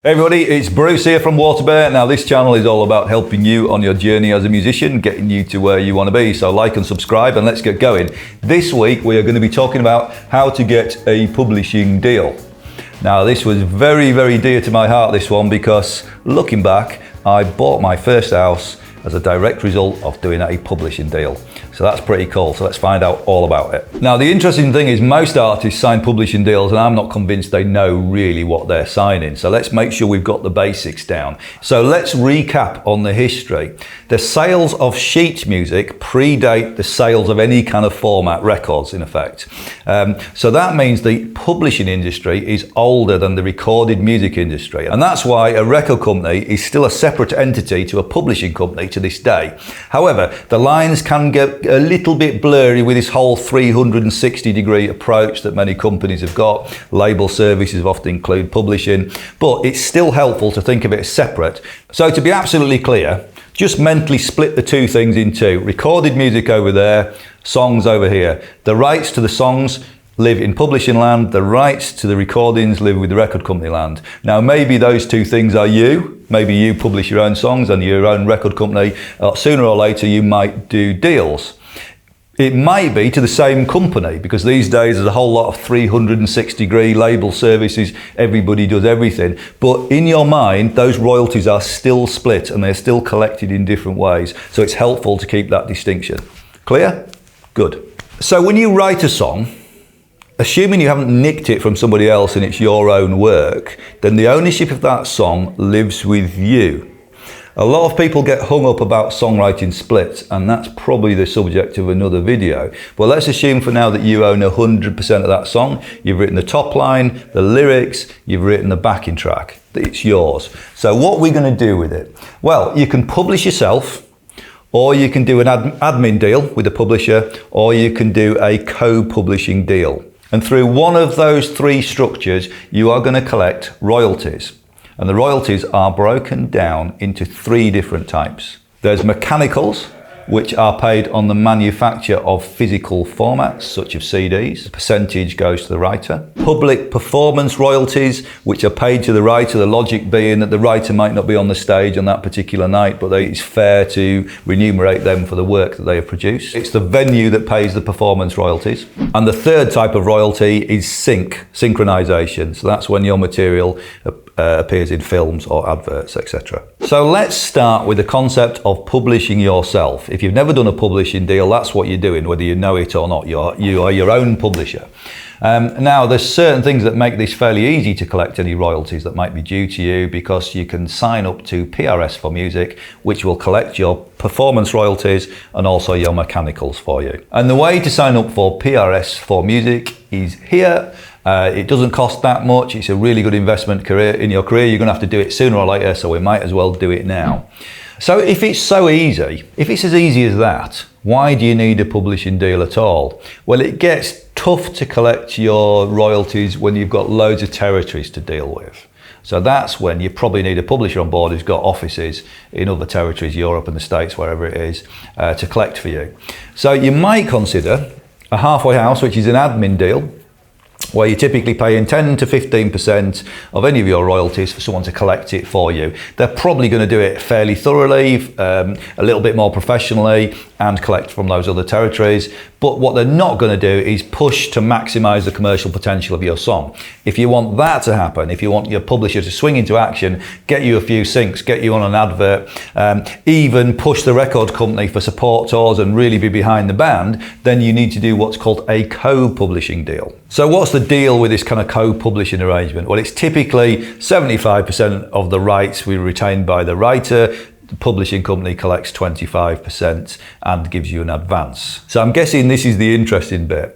Hey everybody, it's Bruce here from WaterBear. Now this channel is all about helping you on your journey as a musician, getting you to where you want to be. So like and subscribe and let's get going. This week we are going to be talking about how to get a publishing deal. Now this was very, very dear to my heart, this one, because looking back, I bought my first house as a direct result of doing a publishing deal. So that's pretty cool. So let's find out all about it. Now the interesting thing is most artists sign publishing deals and I'm not convinced they know really what they're signing. So let's make sure we've got the basics down. So let's recap on the history. The sales of sheet music predate the sales of any kind of format records in effect. So that means the publishing industry is older than the recorded music industry. And that's why a record company is still a separate entity to a publishing company to this day. However, the lines can get a little bit blurry with this whole 360-degree approach that many companies have got. Label services often include publishing, but it's still helpful to think of it as separate. So to be absolutely clear, just mentally split the two things in two. Recorded music over there, songs over here. The rights to the songs live in publishing land, the rights to the recordings live with the record company land. Now maybe those two things are you, maybe you publish your own songs and your own record company, sooner or later you might do deals. It might be to the same company because these days there's a whole lot of 360-degree label services, everybody does everything. But in your mind, those royalties are still split and they're still collected in different ways. So it's helpful to keep that distinction. Clear? Good. So when you write a song, assuming you haven't nicked it from somebody else and it's your own work, then the ownership of that song lives with you. A lot of people get hung up about songwriting splits, and that's probably the subject of another video. But let's assume for now that you own 100% of that song. You've written the top line, the lyrics, you've written the backing track. It's yours. So what we're going to do with it? Well, you can publish yourself, or you can do an admin deal with a publisher, or you can do a co-publishing deal. And through one of those three structures, you are going to collect royalties. And the royalties are broken down into three different types. There's mechanicals, which are paid on the manufacture of physical formats, such as CDs. The percentage goes to the writer. Public performance royalties, which are paid to the writer, the logic being that the writer might not be on the stage on that particular night, but it's fair to remunerate them for the work that they have produced. It's the venue that pays the performance royalties. And the third type of royalty is synchronization. So that's when your material appears in films or adverts, etc. So let's start with the concept of publishing yourself. If you've never done a publishing deal, that's what you're doing, whether you know it or not. You are your own publisher. Now, there's certain things that make this fairly easy to collect any royalties that might be due to you, because you can sign up to PRS for music, which will collect your performance royalties and also your mechanicals for you. And the way to sign up for PRS for music is here. It doesn't cost that much. It's a really good investment in your career. You're going to have to do it sooner or later, so we might as well do it now. So if it's so easy, if it's as easy as that, why do you need a publishing deal at all? Well, it gets tough to collect your royalties when you've got loads of territories to deal with. So that's when you probably need a publisher on board who's got offices in other territories, Europe and the States, wherever it is, to collect for you. So you might consider a halfway house, which is an admin deal, where you're typically paying 10 to 15% of any of your royalties for someone to collect it for you. They're probably going to do it fairly thoroughly, a little bit more professionally, and collect from those other territories. But what they're not going to do is push to maximize the commercial potential of your song. If you want that to happen, if you want your publisher to swing into action, get you a few syncs, get you on an advert, even push the record company for support tours and really be behind the band, then you need to do what's called a co-publishing deal. So what's the deal with this kind of co-publishing arrangement? Well, it's typically 75% of the rights we retain by the writer. The publishing company collects 25% and gives you an advance. So I'm guessing this is the interesting bit.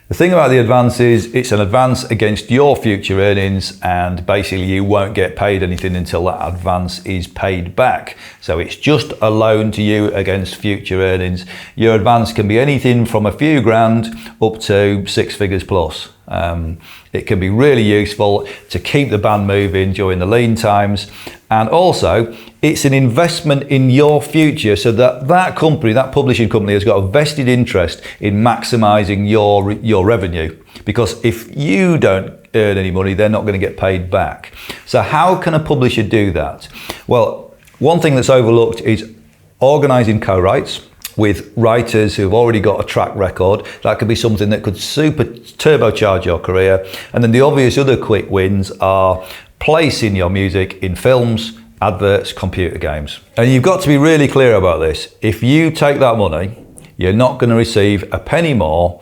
The thing about the advance is it's an advance against your future earnings, and basically you won't get paid anything until that advance is paid back. So it's just a loan to you against future earnings. Your advance can be anything from a few grand up to 6 figures plus. It can be really useful to keep the band moving during the lean times, and also it's an investment in your future, so that company, that publishing company, has got a vested interest in maximizing your revenue. Because if you don't earn any money, they're not going to get paid back. So how can a publisher do that? Well, one thing that's overlooked is organising co-writes with writers who've already got a track record. That could be something that could super turbocharge your career. And then the obvious other quick wins are placing your music in films, adverts, computer games. And you've got to be really clear about this. If you take that money, you're not going to receive a penny more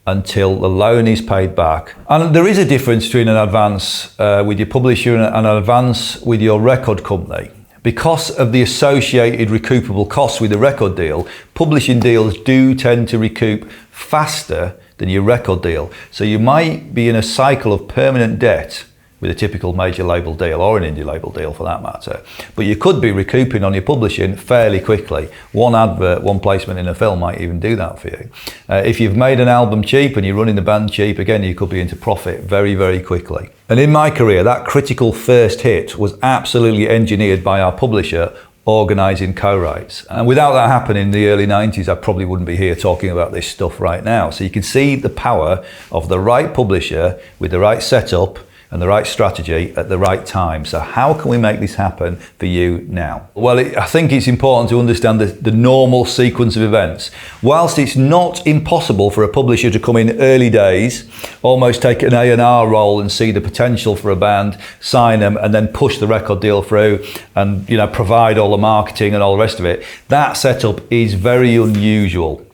until the loan is paid back. And there is a difference between an advance with your publisher and an advance with your record company. Because of the associated recoupable costs with the record deal, publishing deals do tend to recoup faster than your record deal. So you might be in a cycle of permanent debt with a typical major label deal, or an indie label deal for that matter. But you could be recouping on your publishing fairly quickly. One advert, one placement in a film might even do that for you. If you've made an album cheap and you're running the band cheap, again, you could be into profit very, very quickly. And in my career, that critical first hit was absolutely engineered by our publisher, organising co-writes. And without that happening in the early 90s, I probably wouldn't be here talking about this stuff right now. So you can see the power of the right publisher with the right setup and the right strategy at the right time. So how can we make this happen for you now? Well, I think it's important to understand the normal sequence of events. Whilst it's not impossible for a publisher to come in early days, almost take an A&R role and see the potential for a band, sign them, and then push the record deal through and, you know, provide all the marketing and all the rest of it, that setup is very unusual.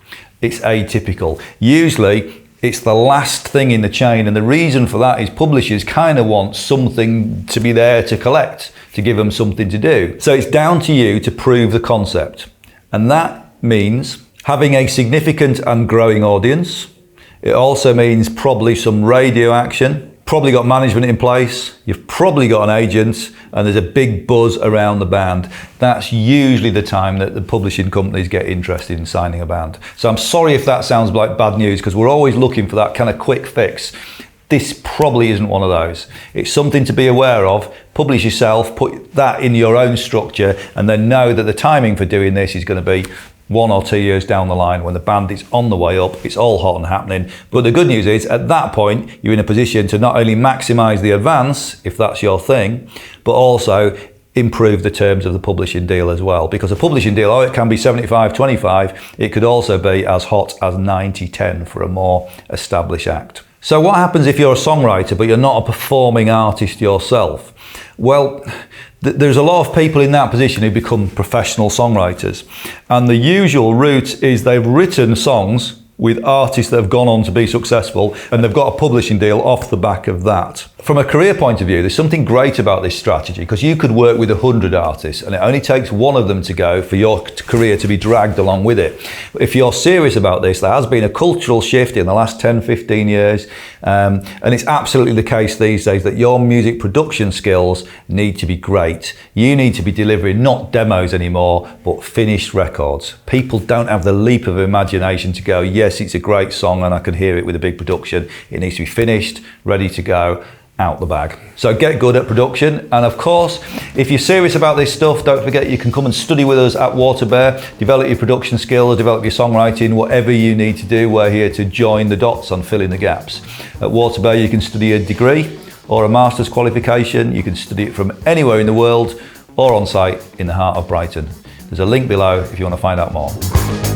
It's atypical. Usually, it's the last thing in the chain, and the reason for that is publishers kind of want something to be there to collect, to give them something to do. So it's down to you to prove the concept. And that means having a significant and growing audience. It also means probably some radio action, probably got management in place, you've probably got an agent, and there's a big buzz around the band. That's usually the time that the publishing companies get interested in signing a band. So I'm sorry if that sounds like bad news, because we're always looking for that kind of quick fix. This probably isn't one of those. It's something to be aware of. Publish yourself, put that in your own structure, and then know that the timing for doing this is going to be 1 or 2 years down the line when the band is on the way up, it's all hot and happening. But the good news is at that point, you're in a position to not only maximize the advance, if that's your thing, but also improve the terms of the publishing deal as well. Because a publishing deal, it can be 75-25, it could also be as hot as 90-10 for a more established act. So what happens if you're a songwriter, but you're not a performing artist yourself? Well, there's a lot of people in that position who become professional songwriters. And the usual route is they've written songs with artists that have gone on to be successful, and they've got a publishing deal off the back of that. From a career point of view, there's something great about this strategy, because you could work with 100 artists and it only takes one of them to go for your career to be dragged along with it. If you're serious about this, there has been a cultural shift in the last 10-15 years, and it's absolutely the case these days that your music production skills need to be great. You need to be delivering not demos anymore, but finished records. People don't have the leap of imagination to go, yes, it's a great song and I can hear it with a big production. It needs to be finished, ready to go, out the bag. So get good at production. And of course, if you're serious about this stuff, don't forget you can come and study with us at WaterBear, develop your production skills, develop your songwriting, whatever you need to do. We're here to join the dots on filling the gaps. At WaterBear, you can study a degree or a master's qualification. You can study it from anywhere in the world or on site in the heart of Brighton. There's a link below if you want to find out more.